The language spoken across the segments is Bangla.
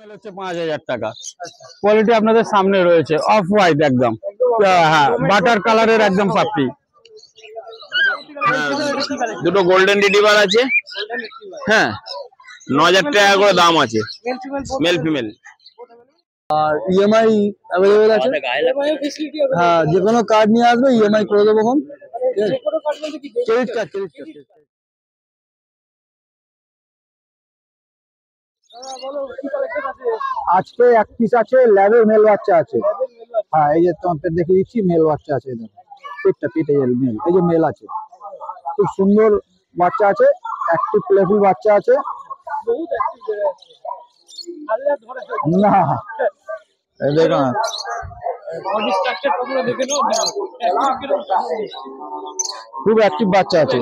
ফিমেল হচ্ছে 5000 টাকা। কোয়ালিটি আপনাদের সামনে রয়েছে, অফ হোয়াইট একদম, হ্যাঁ বাটার কালারের একদম পাপড়ি। দুটো গোল্ডেন রিট্রিভার আছে, হ্যাঁ 9000 টাকা করে দাম আছে, মেল ফিমেল। আর ইএমআই অ্যাভেলেবেল আছে, হ্যাঁ যে কোনো কার্ড নিয়ে আসবে, ইএমআই করে দেবো। এখন ক্রেডিট কার্ড, আজকে এক পিস আছে ল্যাবের মেল বাচ্চা আছে। হ্যাঁ এই যে তোমাদের দেখিয়ে দিচ্ছি, মেল বাচ্চা আছে, পেটে মেল, এই যে মেল আছে, খুব সুন্দর বাচ্চা আছে, অ্যাক্টিভ প্লেফুল বাচ্চা আছে। না দেখো না, খুব অ্যাক্টিভ বাচ্চা আছে।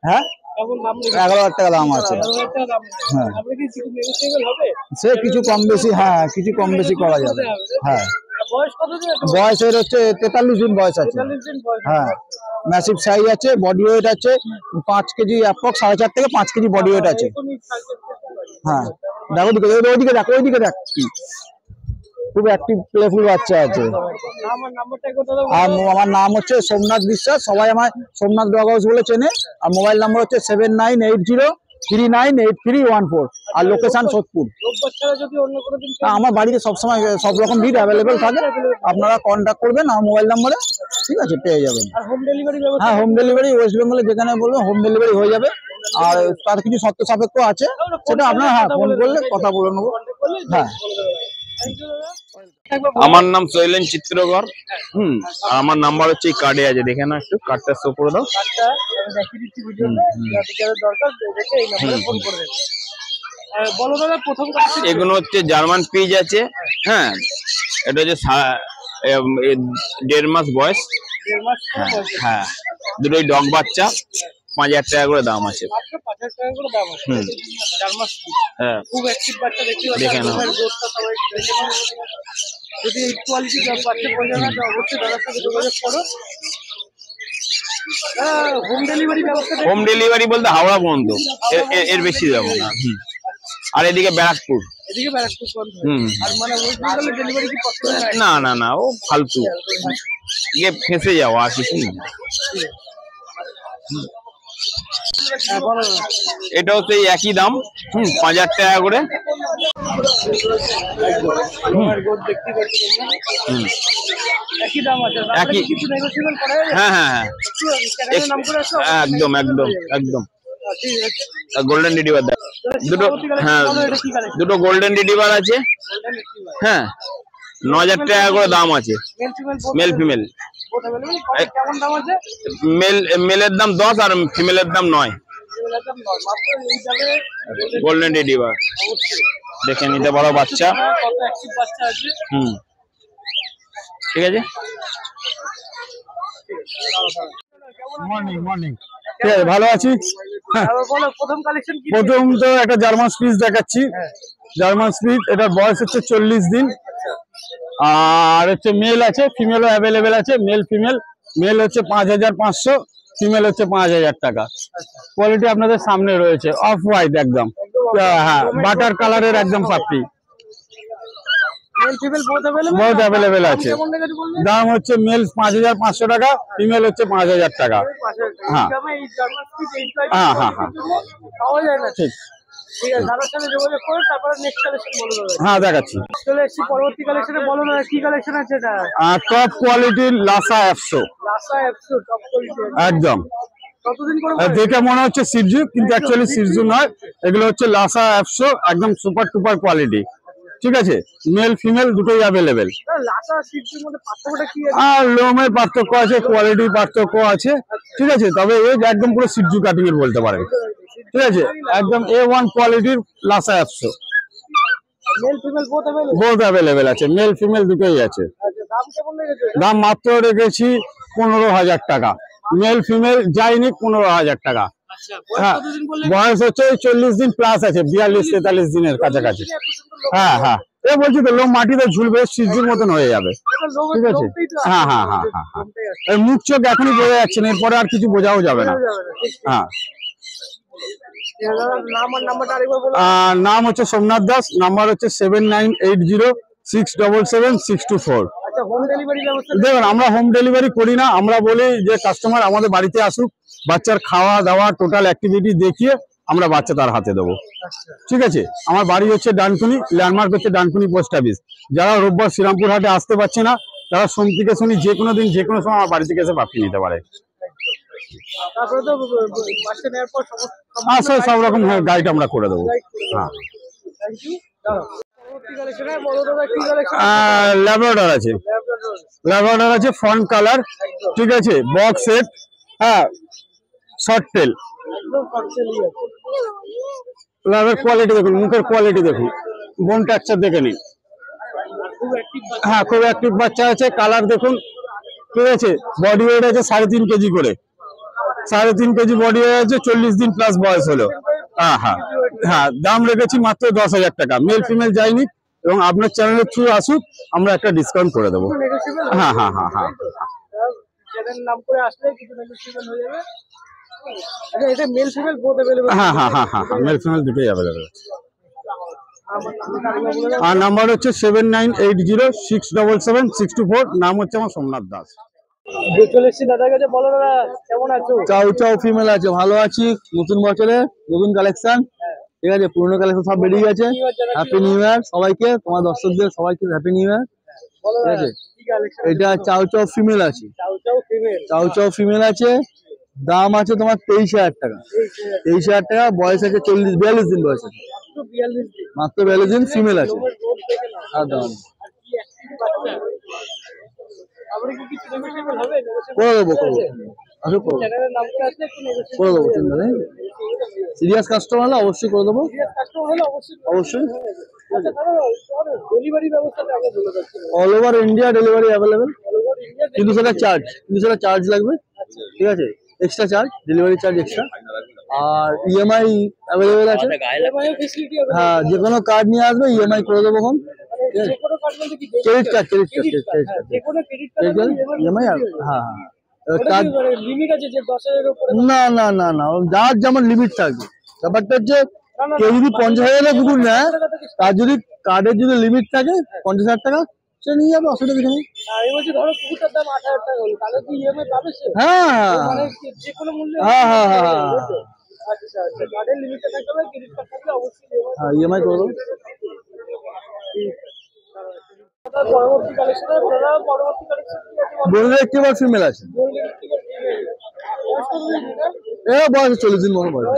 হ্যাঁ 11,000 টাকা দাম আছে। হ্যাঁ সে কিছু কম বেশি, হ্যাঁ কিছু কম বেশি করা যাবে। হ্যাঁ বয়সের হচ্ছে 43 দিন বয়স আছে। হ্যাঁ ম্যাসিভ সাইজ আছে, বডি ওয়েট আছে 5 কেজি, অ্যাপ্রক্স 4.5 থেকে 5 কেজি বডি ওয়েট আছে। হ্যাঁ দেখো ওইদিকে দেখ, ওইদিকে দেখ, খুব অ্যাক্টিভ প্লেফুল বাচ্চা আছে। আর আমার নাম হচ্ছে সোমনাথ বিশ্বাস, সবাই আমার সোমনাথ ডগ হাউস বলে চেনে। আর মোবাইল নাম্বার হচ্ছে 7980398314, আর লোকেশন সোদপুর। আমার বাড়িতে সবসময় সব রকম ভিড় অ্যাভেলেবেল থাকে, আপনারা কন্ট্যাক্ট করবেন আমার মোবাইল নাম্বারে, ঠিক আছে, পেয়ে যাবেন। হ্যাঁ হোম ডেলিভারি ওয়েস্ট বেঙ্গলে যেখানে বলবেন হোম ডেলিভারি হয়ে যাবে। আর তার কিছু শর্ত সাপেক্ষ আছে, সেটা আপনারা হ্যাঁ ফোন করলে কথা বলে নেবো। হ্যাঁ আমার নাম শৈলেন চিত্রকর, আমার নাম্বার হচ্ছে এই কার্ডে আছে, দেখে না একটু কার্ডটা শো করে দাও। এগুলো হচ্ছে জার্মান পিজ আছে, হ্যাঁ এটা হচ্ছে 1.5 মাস বয়স। হ্যাঁ দুটোই ডগ বাচ্চা, 5000 টাকা করে দাম আছে। হ্যাঁ দেখে নাও। হোম ডেলিভারি বলতে হাওড়া পর্যন্ত, এর বেশি যাবো না। আর এদিকে ব্যারাকপুর। না না না ও ফালতু, গিয়ে ফেঁসে যাওয়া আর কিছু না। এটাও সেই একই দাম, 5000 টাকা করে। একই, হ্যাঁ হ্যাঁ হ্যাঁ একদম একদম একদম। গোল্ডেন রিট্রিভার দুটো, হ্যাঁ দুটো গোল্ডেন রিট্রিভার আছে, হ্যাঁ 9000 টাকা করে দাম আছে, মেল ফিমেল। মেলের দাম 10 আর ফিমেলের দাম 9। গোল্ডেন রিট্রিভার দেখে নিতে পারো বাচ্চা। ঠিক আছে। মর্নিং মর্নিং, ঠিক আছে, ভালো আছি। প্রথম তো একটা জার্মান স্পিচ দেখাচ্ছি, জার্মান স্পিচ, এটার বয়স হচ্ছে 40 দিন। আর হচ্ছে মেল আছে, ফিমেলও অ্যাভেলেবেল আছে, মেল ফিমেল। মেল হচ্ছে 5500, ফিমেল হচ্ছে 5000 টাকা। কোয়ালিটি আপনাদের সামনে রয়েছে, অফ হোয়াইট একদম, হ্যাঁ বাটার কালারের একদম পাপড়ি। বহুত অ্যাভেলেবেল আছে। দাম হচ্ছে মেল 5500 টাকা, ফিমেল হচ্ছে 5000 টাকা। হ্যাঁ হ্যাঁ হ্যাঁ হ্যাঁ ঠিক, হ্যাঁ দেখাচ্ছি। টপ কোয়ালিটির লাসা এফসো একদম, দেখে মনে হচ্ছে সিরজু, কিন্তু অ্যাকচুয়ালি সিরজু নয়, এগুলো হচ্ছে লাসা এফসো, একদম সুপার টুপার কোয়ালিটি। ঠিক আছে, মেল ফিমেল দুটোই অ্যাভেলেবেল। আর লোমের পার্থক্য আছে, কোয়ালিটির পার্থক্য আছে, ঠিক আছে, তবে এই একদম পুরো সিরজু কাটিং এর বলতে পারেন। ঠিক আছে, একদম A1 কোয়ালিটির লাসা এফসো, বোথ অ্যাভেলেবেল আছে, মেল ফিমেল দুটোই আছে। দাম মাত্র রেখেছি 15,000 টাকা, মেল ফিমেল যায়নি 15,000 টাকা। হ্যাঁ বয়স হচ্ছে 40 দিন প্লাস আছে, 42-43 দিনের কাছাকাছি। হ্যাঁ হ্যাঁ এ বলছি তো লোম মাটিতে ঝুলবে, সিজুর মতন হয়ে যাবে। ঠিক আছে, হ্যাঁ হ্যাঁ হ্যাঁ হ্যাঁ হ্যাঁ এই মুখ চোখ এখনই বোঝা যাচ্ছে না, এরপরে আর কিছু বোঝাও যাবে না। হ্যাঁ নাম হচ্ছে সোমনাথ দাস, নাম্বার হচ্ছে 7980677624। দেখুন আমরা হোম ডেলিভারি করি না, আমরা বলি যে কাস্টমার আমাদের বাড়িতে আসুক, বাচ্চার খাওয়া দাওয়া টোটাল অ্যাক্টিভিটি দেখিয়ে আমরা বাচ্চা তার হাতে দেবো। ঠিক আছে, আমার বাড়ি হচ্ছে ডানকুনি, ল্যান্ডমার্ক হচ্ছে ডানকুনি পোস্ট অফিস। যারা রোববার শ্রীরামপুর হাটে আসতে পারছে না, তারা সোম থেকে শনি যে কোনো দিন যে কোনো সময় আমার বাড়ি থেকে এসে প্রাপ্তি নিতে পারে। সব রকম গাইড আমরা করে দেবো। হ্যাঁ ল্যাব্রাডর আছে, ল্যাব্রাডর আছে ফন্ট কালার। ঠিক আছে, বক্স সেট, হ্যাঁ শর্ট টেল। ল্যাবের কোয়ালিটি দেখুন, মুখের কোয়ালিটি দেখুন, বোন টেক্সচার দেখে নিন। হ্যাঁ খুব অ্যাক্টিভ বাচ্চা আছে, কালার দেখুন। ঠিক আছে, বডি ওয়েট আছে 3.5 কেজি করে, 3.5 কেজি বডি ওয়েট আছে, 40 দিন প্লাস বয়স হলো। হ্যাঁ হ্যাঁ হ্যাঁ দাম রেখেছি মাত্র 10,000 টাকা, মেল ফিমেল যায়নি, এবং আপনার চ্যানেলের থ্রু আসুক, আমরা একটা ডিসকাউন্ট করে দেবো। হ্যাঁ হ্যাঁ হ্যাঁ হ্যাঁ হ্যাঁ হ্যাঁ হ্যাঁ হ্যাঁ মেল ফিমেল দুটোই অ্যাভেলেবেল আছে। আর নাম্বার হচ্ছে 7980677624। নাম হচ্ছে আমার সোমনাথ দাস। চাউ চাউ ফিমেল আছে, ভালো আছি। নতুন বছরে নতুন কালেকশন, ঠিক আছে, পুরনো কালেকশন সব বেরিয়ে গেছে। হ্যাপি নিউ ইয়ার সবাইকে, তোমার দর্শকদের সবাইকে হ্যাপি নিউ ইয়ার। ঠিক আছে, এটা চাউ চাউ ফিমেল আছে, চাউ চাউ ফিমেল আছে, দাম আছে তোমার 23,000 টাকা। 23,000 টাকা, বয়স আছে 42 দিন বয়স আছে, মাত্র 42 দিন, ফিমেল আছে। আর দাম করে দেবো, করে দেবো, চিন্তা নেই। সিরিয়াস কাস্টমার হলে অবশ্যই করে দেবো, অবশ্যই। All over India delivery available, কিন্তু সেটা চার্জ লাগবে। ঠিক আছে, extra charge, delivery charge extra. আর ইএমআই অ্যাভেলেবেল আছে, হ্যাঁ যে কোনো কার্ড নিয়ে আসবে, ইএমআই করে দেবো। এখন ক্রেডিট কার্ড, ইএমআই, হ্যাঁ না না না না, যার যেমন লিমিট থাকবে। ব্যাপারটা হচ্ছে কেউ যদি 50,000 কুকুর নেয়, তার যদি কার্ডের যদি লিমিট থাকে 50,000 টাকা, সে নিয়ে যাবে, অসুবিধা কিছু নেই। হ্যাঁ হ্যাঁ হ্যাঁ হ্যাঁ হ্যাঁ ইএমআই করে দেবো। গোল্ডেন রিট্রিভার ফিমেল আছে, বয়স 40 দিন মতো বয়স।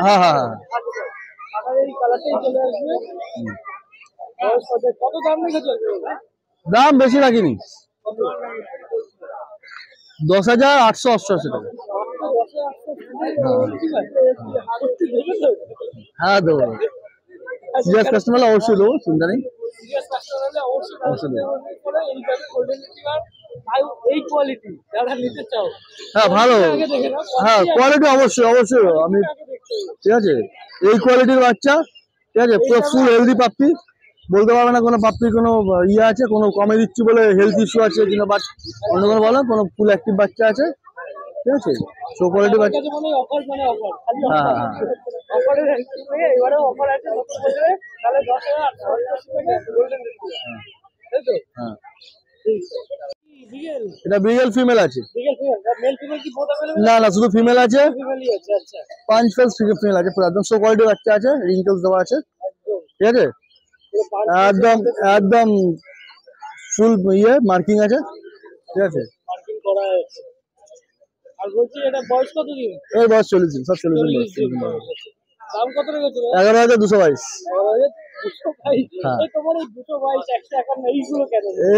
হ্যাঁ হ্যাঁ হ্যাঁ দাম বেশি রাখিনি, 10,888 টাকা। হ্যাঁ দেবো, সিরিয়াস কাস্টমার অবশ্যই দেবো, চিন্তা নেই, অবশ্যই দেবো। হ্যাঁ ভালো, হ্যাঁ কোয়ালিটি অবশ্যই অবশ্যই আমি, ঠিক আছে, এই কোয়ালিটির বাচ্চা, ঠিক আছে, পুরো ফুল হেলদি পাপ্পি, বলতে পারবে না কোনো পাপ্পির কোনো ইয়ে আছে, কোনো কমে দিচ্ছি বলে হেলথ ইস্যু আছে কিনা, বাট অন্য কোনো বলো, কোনো ফুল অ্যাক্টিভ বাচ্চা আছে। ঠিক আছে, সো কোয়ালিটি বাচ্চা। হ্যাঁ হ্যাঁ হ্যাঁ এটা বিগেল ফিমেল আছে, না না শুধু ফিমেল আছে, পাঁচ ফেস ফিমেল আছে, পুরো একদম সো কোয়ালিটি বাচ্চা আছে, রিঙ্কেলস দেওয়া আছে। ঠিক আছে, একদম একদম ফুল ইয়ে মার্কিং আছে। ঠিক আছে, এর বয়স 40 দিন, সব 40 দিন বয়স। 11,222।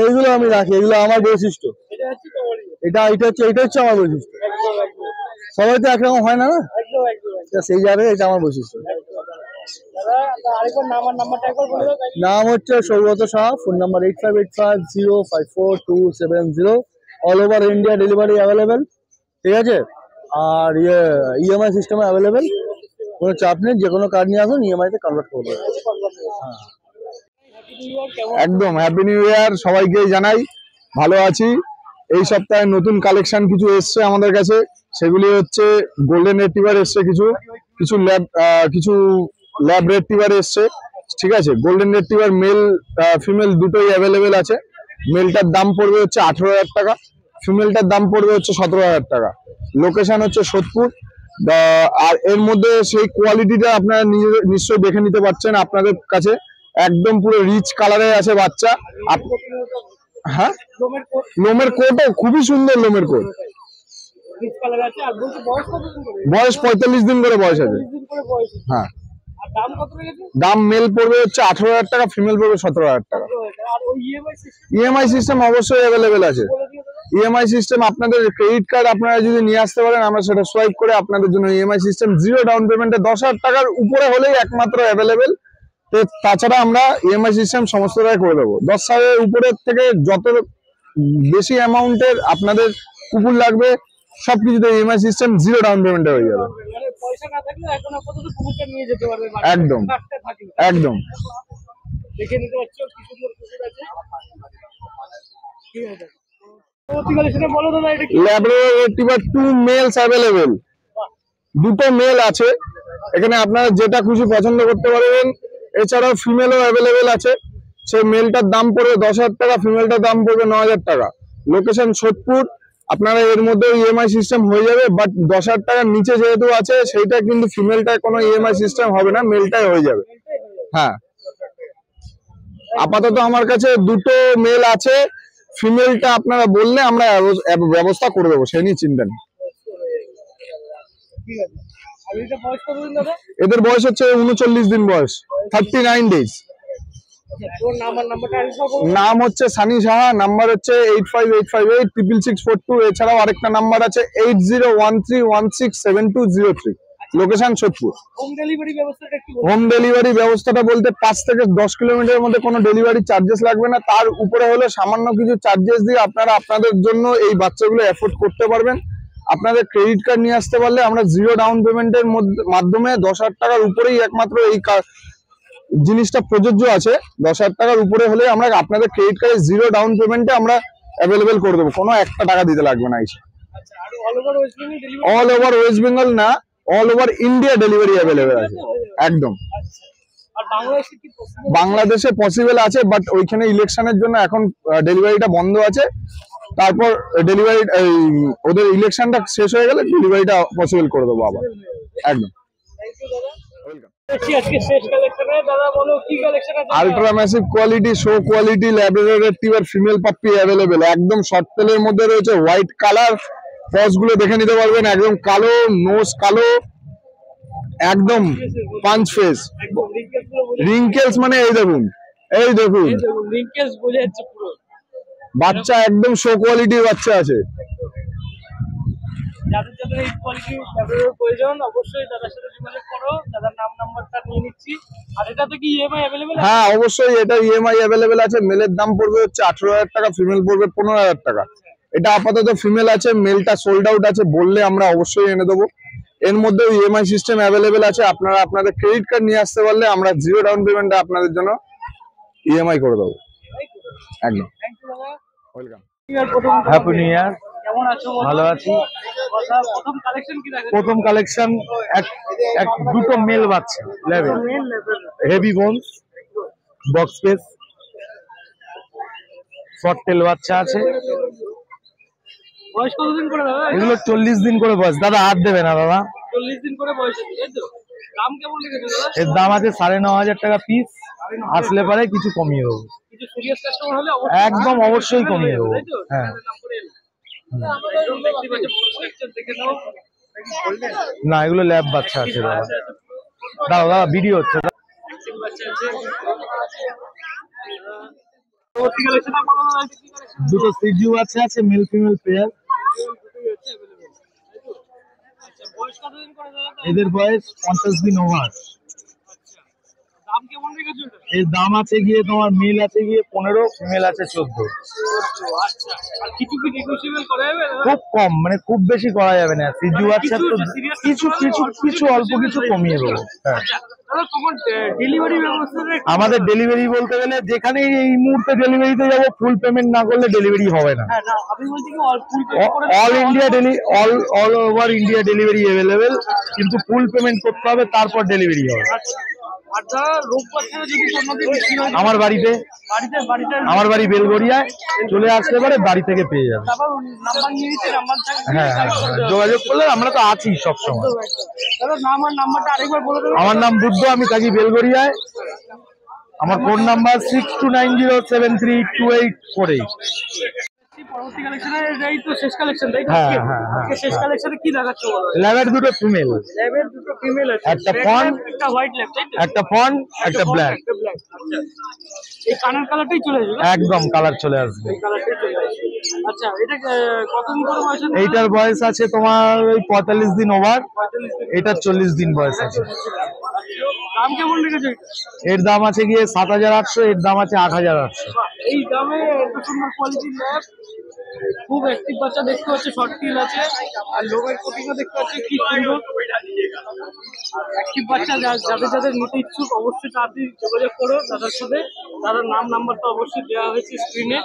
এইগুলো আমি রাখি, এগুলো আমার বৈশিষ্ট্য, এটা হচ্ছে আমার বৈশিষ্ট্য। সবাই তো একরকম হয় না, সেই জায়গায় এটা আমার বৈশিষ্ট্য। নাম হচ্ছে Saugata Saha, phone number 8585054270। All over India delivery available, ঠিক আছে। আর ইএমআই সিস্টেম অ্যাভেলেবেল, কোনো চাপ নেই, যে কোনো কার্ড নিয়ে আসুন, ইএমআই তে কনভার্ট করবো। একদম হ্যাপি নিউ ইয়ার সবাইকে জানাই। ভালো আছি। এই সপ্তাহে নতুন কালেকশন কিছু এসছে আমাদের কাছে, সেগুলি হচ্ছে গোল্ডেন রেট্রিভার এসছে, কিছু ল্যাব রেট্রিভার এসছে, ঠিক আছে। গোল্ডেন রেট্রিভার মেল ফিমেল দুটোই অ্যাভেলেবেল আছে। মেলটার দাম পড়বে হচ্ছে 18,000 টাকা, ফিমেলটার দাম পড়বে হচ্ছে 17,000 টাকা। লোকেশন হচ্ছে সোদপুর। আর এর মধ্যে সেই কোয়ালিটিটা আপনারা নিশ্চয়ই দেখে নিতে পারছেন আপনাদের কাছে। একদম পুরো রিচ কালারে আছে বাচ্চা। হ্যাঁ, লোমের কোটও খুবই সুন্দর, লোমের কোট। বয়স 45 দিন করে বয়স আছে। হ্যাঁ, দাম মেল পড়বে হচ্ছে 18,000 টাকা, ফিমেল পড়বে 17,000 টাকা। ইএমআই সিস্টেম অবশ্যই অ্যাভেলেবেল আছে। ইএমআই সিস্টেম আপনাদের ক্রেডিট কার্ড আপনারা যদি নিয়ে আসতে পারেন, আমরা সেটা সোয়াইপ করে আপনাদের জন্য ইএমআই সিস্টেম জিরো ডাউন পেমেন্টে 10,000 টাকার উপরে হলেই একমাত্র অ্যাভেলেবেল। তাছাড়া আমরা ইএমআই সিস্টেম সমস্ত জায়গায় করে দেবো। 10,000 উপরের থেকে যত বেশি অ্যামাউন্টের আপনাদের কুপন লাগবে সবকিছুতে ইএমআই সিস্টেম জিরো ডাউন পেমেন্টে হয়ে যাবে। একদম একদম। ল্যাব্রাডর 2 মেলস অ্যাভেলেবেল, দুটো মেল আছে এখানে, আপনারা যেটা খুশি পছন্দ করতে পারবেন। এছাড়াও ফিমেলও অ্যাভেলেবেল আছে। সেই মেলটার দাম পড়বে 10,000 টাকা, ফিমেলটার দাম পড়বে 9,000 টাকা। লোকেশন সোদপুর। আপনারা এর মধ্যে ইএমআই সিস্টেম হয়ে যাবে, বাট 10,000 টাকার নিচে যেহেতু আছে সেইটা কিন্তু ফিমেলটায় কোনো ইএমআই সিস্টেম হবে না, মেলটাই হয়ে যাবে। হ্যাঁ, আপাতত আমার কাছে দুটো মেল আছে, ফিমেলটা আপনারা বললে আমরা ব্যবস্থা করে দেবো, সেই নিয়ে চিন্তা নেই। এদের বয়স হচ্ছে 39 দিন বয়স, 39 ডেজ। নাম হচ্ছে সানি সাহা, নাম্বার হচ্ছে 8585866642। এছাড়াও আরেকটা নাম্বার আছে 8013167203। লোকেশন সোদপুর। হোম ডেলিভারি ব্যবস্থাটা বলতে 5 থেকে 10 কিলোমিটারের মধ্যে কোনো ডেলিভারি চার্জেস লাগবে না, তার উপরে হলে সামান্য কিছু চার্জেস দিয়ে আপনারা আপনাদের জন্য এই বাচ্চাগুলো অ্যাফোর্ড করতে পারবেন। আপনাদের ক্রেডিট কার্ড নিয়ে আসতে পারলে আমরা জিরো ডাউন পেমেন্টের মাধ্যমে 10,000 টাকার উপরেই একমাত্র এই জিনিসটা প্রযোজ্য আছে। 10,000 টাকার উপরে হলে আমরা আপনাদের ক্রেডিট কার্ডে জিরো ডাউন পেমেন্টে আমরা অ্যাভেলেবেল করে দেবো, কোনো একটা টাকা দিতে লাগবে না। অল ওভার ওয়েস্ট বেঙ্গল না, all over India delivery available আছে। একদম। বাংলাদেশে পসিবল আছে, বাট ওইখানে ইলেকশনের জন্য এখন ডেলিভারিটা বন্ধ আছে। তারপর ডেলিভারি ওদের ইলেকশনটা শেষ হয়ে গেলে ডেলিভারিটা পসিবল করে দেবো আবার। একদম। Ultra massive quality, show quality Labrador retriever female puppy available. একদম শর্ট তেলের মধ্যে রয়েছে, হোয়াইট কালার। পজ গুলো দেখে নিতে পারবেন, একদম কালো, নোজ কালো, একদম পাঞ্চ ফেস। রিঙ্কেলস মানে এই দেখুন, এই দেখুন বাচ্চা একদম শো কোয়ালিটির বাচ্চা আছে। যাদের যাদের এই কোয়ালিটির ল্যাবরেটরির প্রয়োজন অবশ্যই দাদার সাথে যোগাযোগ করো। দাদার নাম্বারটা নিয়ে নিচ্ছি। আর এটাতে কি ইএমআই অ্যাভেলেবেল? হ্যাঁ, অবশ্যই এটা ইএমআই অ্যাভেলেবেল আছে। মেলের দাম পড়বে হচ্ছে 18,000 টাকা, ফিমেল পড়বে 15,000 টাকা। এটা আপাতত ফিমেল আছে, মেলটা সোল্ড আউট আছে, বললে আমরা অবশ্যই এনে দেবো। এর মধ্যেও ইএমআই সিস্টেম অ্যাভেলেবেল আছে। আপনারা আপনাদের ক্রেডিট কার্ড নিয়ে আসতে পারলে আমরা জিরো ডাউন পেমেন্টে আপনাদের জন্য ইএমআই করে দেবো। একদম। ওয়েলকাম। Happy new year. কেমন আছো? ভালো আছি। প্রথম কালেকশন কি দেখাচ্ছ? প্রথম কালেকশন দুটো মেল বাচ্চা level, heavy bones, box pace, short tail বাচ্চা আছে। বয়স কতদিন করে দাদা? এগুলো 40 দিন করে বয়স। দাদা হাত দেবে না দাদা। 40 দিন করে বয়স আছে, তাই তো? দাম কেমন লেগেছে দাদা? এর দাম আছে 9,500 টাকা পিস। আসলে পারে কিছু কমিয়ে দেবো। কিছু সিরিয়াস কাস্টমার হলে একদম অবশ্যই কমিয়ে দেবো। হ্যাঁ, না এগুলো ল্যাব বাচ্চা আছে দাদা। দাদা দাদা ভিডিও হচ্ছে। দুটো সিজিউ বাচ্চা আছে, মেল ফিমেল পেয়ার। এদের বয়স 50 দিন ওভার। দাম কেমন রেখেছো এটা? এর দাম আছে গিয়ে তোমার মেল আছে গিয়ে 15, ফিমেল আছে 14। আচ্ছা, আর কিছু কি নেগোশিয়েবল করা যাবে দাদা? খুব কম, মানে খুব বেশি করা যাবে না। সিজু বাচ্চা তো কিছু কিছু কিছু অল্প কিছু কমিয়ে দেবো। হ্যাঁ, আচ্ছা, দাদা তোমার ডেলিভারি ব্যবস্থাটা একটু আমাদের ডেলিভারি বলতে গেলে যেখানে এই মুহূর্তে ডেলিভারিতে যাবো, ফুল পেমেন্ট না করলে ডেলিভারি হবে না। হ্যাঁ, না আমি বলছি কি ফুল পেমেন্ট করে all India all over India delivery available, কিন্তু ফুল পেমেন্ট করতে হবে, তারপর ডেলিভারি হবে। আচ্ছা, আর দাদা রোগ বাচ্চারা যদি কোনোদিন বেশি হয় আমার বাড়িতে, বাড়িতে আমার বাড়ি বেলগড়িয়ায়, চলে আসতে পারে, বাড়ি থেকে পেয়ে যাবে। তারপর নাম্বার নিয়ে নিচ্ছে, নাম্বার হ্যাঁ হ্যাঁ, যোগাযোগ করলে আমরা তো আছি সবসময়। দাদা নাম আর নাম্বারটা আরেকবার বলে দেবেন। আমার নাম বুদ্ধ, আমি থাকি বেলগড়িয়ায়। আমার ফোন নাম্বার 6290732848। পরবর্তী কালেকশনে এই তো শেষ কালেকশন তাই তো? হ্যাঁ, আজকে? হ্যাঁ, হ্যাঁ। আজকে শেষ কালেকশনে কি দেখাচ্ছো বলো? ল্যাবের দুটো ফিমেল, ল্যাবের দুটো ফিমেল আছে, একটা Black fawn, lab, একটা হোয়াইট ল্যাব তাই তো? একটা ফন, একটা ব্ল্যাক। একটা ব্ল্যাক। আচ্ছা, এই কানের কালারটাই চলে আসবে না? একদম কালার চলে আসবে। এই কালারটাই চলে আসবে। আচ্ছা, এটা কতদিন করে বয়স আছে? এইটার বয়স আছে তোমার ওই 45 দিন ওভার, 45 দিন। এটার 40 দিন বয়স আছে। দাম কেমন রেখেছো এটা? এর দাম আছে গিয়ে 7800, এর দাম আছে 8800। বাহ, এই দামে এত সুন্দর কোয়ালিটির ল্যাব, খুব অ্যাক্টিভ বাচ্চা দেখতে পাচ্ছি, শর্ট টিল আছে আর লোগের কোটিংও দেখতে পাচ্ছি, কি সুন্দর অ্যাক্টিভ বাচ্চা। যাদের যাদের নিতে ইচ্ছুক অবশ্যই তাড়াতাড়ি যোগাযোগ করো দাদার সাথে। দাদার নাম নাম্বার তো অবশ্যই দেওয়া হয়েছে স্ক্রিনে।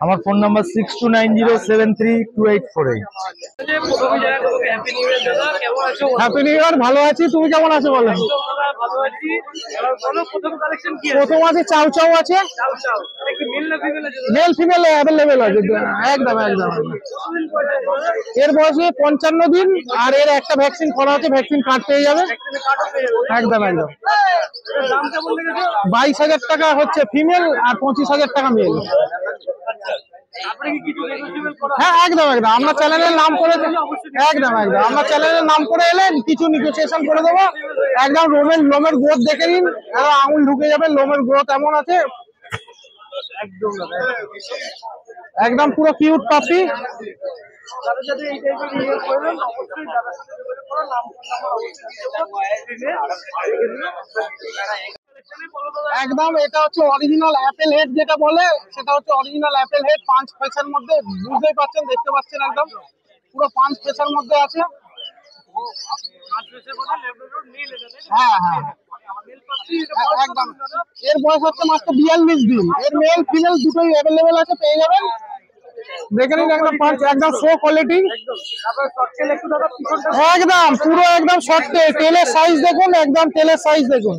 আমার ফোন নাম্বার 6290732848। প্রথমে যারা তোমাকে হ্যাপি নিউ ইয়ার দাদা, কেমন আছো? হ্যাপি নিউ ইয়ার, ভালো আছি, তুমি কেমন আছো বলো? একদম দাদা ভালো আছি। এবার বলো প্রথম কালেকশন কি আছে? প্রথম আছে চাউ চাউ আছে, চাও চাও, এটা কি মেল না ফিমেল আছে? মেল ফিমেল অ্যাভেলেবেল আছে। একদম একদম। কতদিন বয়স আছে? এর বয়সে 55 দিন, আর এর একটা ভ্যাকসিন করা আছে, ভ্যাকসিন কার্ড পেয়ে যাবে। একদিনে কার্ডও পেয়ে যাবে। একদম একদম। এটার দাম কেমন লেগেছে? 22,000 টাকা হচ্ছে ফিমেল, আর 25,000 টাকা মেল। আচ্ছা, আপনি কি কিছু নেগোশিয়েবল করা? হ্যাঁ একদম একদম, আমরা চ্যানেলের নাম করে, একদম একদম, আমরা চ্যানেলের নাম করে এলেন কিছু নেগোসিয়েশন করে দেবো। একদম লোমের গ্রোথ দেখে নিন, আঙুল ঢুকে যাবে, লোমের গ্রোথ এমন আছে, একদম দাদা। একদম পুরো কিউট পাপি। যারা যাদের এই টাইপের নিয়ে করবেন অবশ্যই দাদার সাথে যোগাযোগ করুন। নাম নাম্বার অবশ্যই একদম, এটা হচ্ছে অরিজিনাল অ্যাপেল হেড যেটা বলে, সেটা হচ্ছে অরিজিনাল অ্যাপেল হেড। 5 ফেসের মধ্যে, বুঝতেই পারছেন, দেখতে পাচ্ছেন, একদম পুরো 5 ফেসের মধ্যে আছে। হ্যাঁ হ্যাঁ একদম। এর বয়স হচ্ছে মাত্র 42 দিন। এর মেল ফিমেল দুটোই অ্যাভেলেবেল আছে, পেয়ে যাবেন। দেখে নিন, একদম পাঁচ, একদম শো কোয়ালিটি, একদম পুরো একদম শর্ট টেল। টেলের সাইজ দেখুন, একদম টেলের সাইজ দেখুন,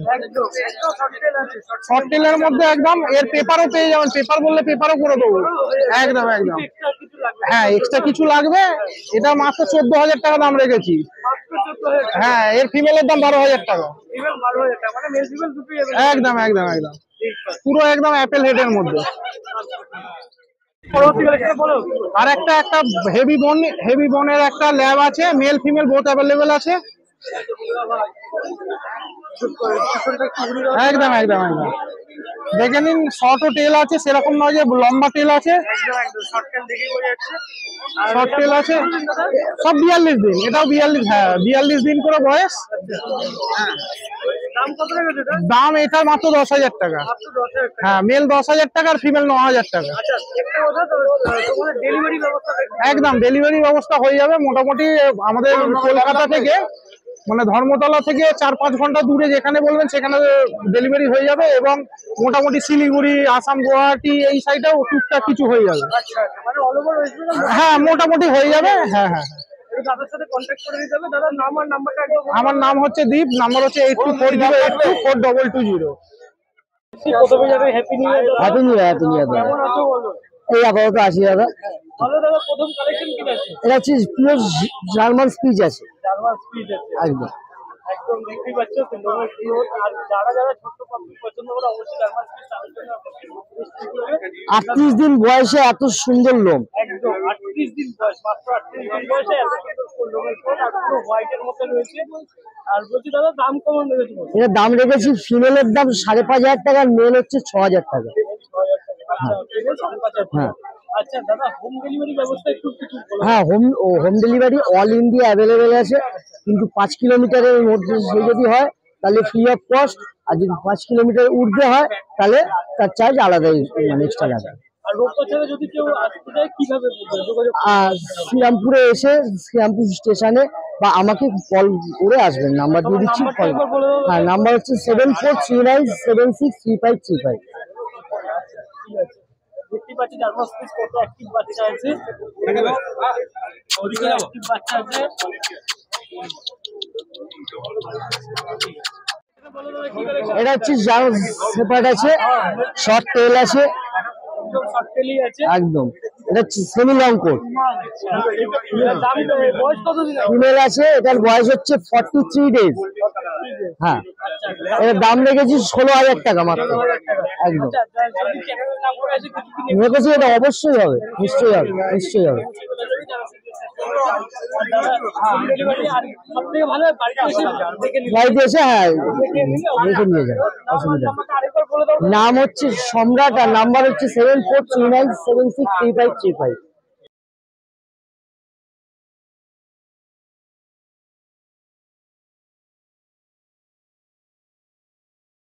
শর্ট টেলের মধ্যে একদম। এর পেপারও পেয়ে যাবেন, পেপার বললে পেপারও করে দেবো। একদম একদম। হ্যাঁ, এক্সট্রা কিছু লাগবে। এটা মাত্র 14,000 টাকা দাম রেখেছি। হ্যাঁ, এর ফিমেলের দাম 12,000 টাকা। একদম একদম একদম, পুরো একদম অ্যাপেল হেডের মধ্যে। আর একটা হেভি বোনের একটা ল্যাব আছে, মেল ফিমেল বোথ অ্যাভেলেবেল আছে। একদম একদম একদম, দেখে নিন, শর্টও টেল আছে, সেরকম নয় যে লম্বা টেল আছে, শর্ট টেল আছে। সব 42 দিন, এটাও 42, হ্যাঁ 42 দিন করে বয়স। দাম এটার মাত্র 10,000 টাকা। হ্যাঁ, মেল 10,000 টাকা আর ফিমেল 9,000 টাকা। একদম ডেলিভারি ব্যবস্থা হয়ে যাবে মোটামুটি। আমাদের কলকাতা থেকে, মানে ধর্মতলা থেকে 4-5 ঘন্টা দূরে যেখানে বলবেন সেখানে ডেলিভারি হয়ে যাবে, এবং মোটামুটি শিলিগুড়ি, আসাম, গুয়াহাটি এই সাইডেও টুকটাক কিছু হয়ে যাবে। হ্যাঁ, মোটামুটি হয়ে যাবে। হ্যাঁ হ্যাঁ, আমার নাম হচ্ছে দীপ, নাম্বার হচ্ছে 8240824220। প্রথমে যাবে happy new year. Happy new year, happy new year. কেমন আছো বলো? এই আপাতত 80 টাকা। ভালো দাদা, প্রথম কালেকশন কি আছে? এটা হচ্ছে পিওর জার্মান স্পিচ আছে, জার্মান স্পিচ আছে, একদম একদম দেখতেই পাচ্ছ লোমের গ্রোথ। আর যারা যারা ছোট্ট পাখি পছন্দ করে অবশ্যই জার্মান স্পিচ তাদের জন্য 38 দিন বয়সে এত সুন্দর লোম। একদম 38 দিন বয়স, মাত্র 38 দিন বয়সে এত সুন্দর লোমের গ্রোথ, আর পুরো হোয়াইটের মতো রয়েছে। আর বলছি দাদা দাম কেমন রেখেছি? এর দাম রেখেছি, ফিমেলের দাম 5,500 টাকা, মেল হচ্ছে 6,000 টাকা। হ্যাঁ আচ্ছা দাদা, হোম ডেলিভারি ব্যবস্থা একটু কিছু বলো। হ্যাঁ, home delivery all India available আছে। কিন্তু 5 কিলোমিটারের মধ্যে সে যদি হয় তাহলে ফ্রি অফ কস্ট, আর যদি 5 কিলোমিটার ঊর্ধ্বে হয় তাহলে তার চার্জ আলাদা, মানে এক্সট্রা লাগে। আর রোপওয়ে ছাড়া যদি কেউ আসতে চায় কিভাবে যোগাযোগ? আর শ্রীরামপুরে এসে শ্রীরামপুর স্টেশনে বা আমাকে কল করে আসবেন, নাম্বার দিয়ে দিচ্ছি, কল। হ্যাঁ, নাম্বার হচ্ছে 7439763535। দেখতে পাচ্ছি জার্মান স্পিচ কত অ্যাক্টিভ বাচ্চা আছে, অ্যাক্টিভ বাচ্চা আছে। এটা হচ্ছে সেপারেট আছে, শর্ট টেল আছে, শর্ট টেলই আছে একদম। এটা হচ্ছে সেমি লং কোট। দাম বয়স কতদিন? ফিমেল আছে, এটার বয়স হচ্ছে 43 ডেজ। হ্যাঁ, এটার দাম রেখেছি 16,000 টাকা মাত্র, একদম। রেখেছি, এটা অবশ্যই হবে, নিশ্চয়ই হবে, নিশ্চয়ই হবে। বাড়িতে এসে হ্যাঁ রেখে নিয়ে যাবে, অসুবিধা নেই। নাম হচ্ছে সম্রাট, আর নাম্বার হচ্ছে 7439763535।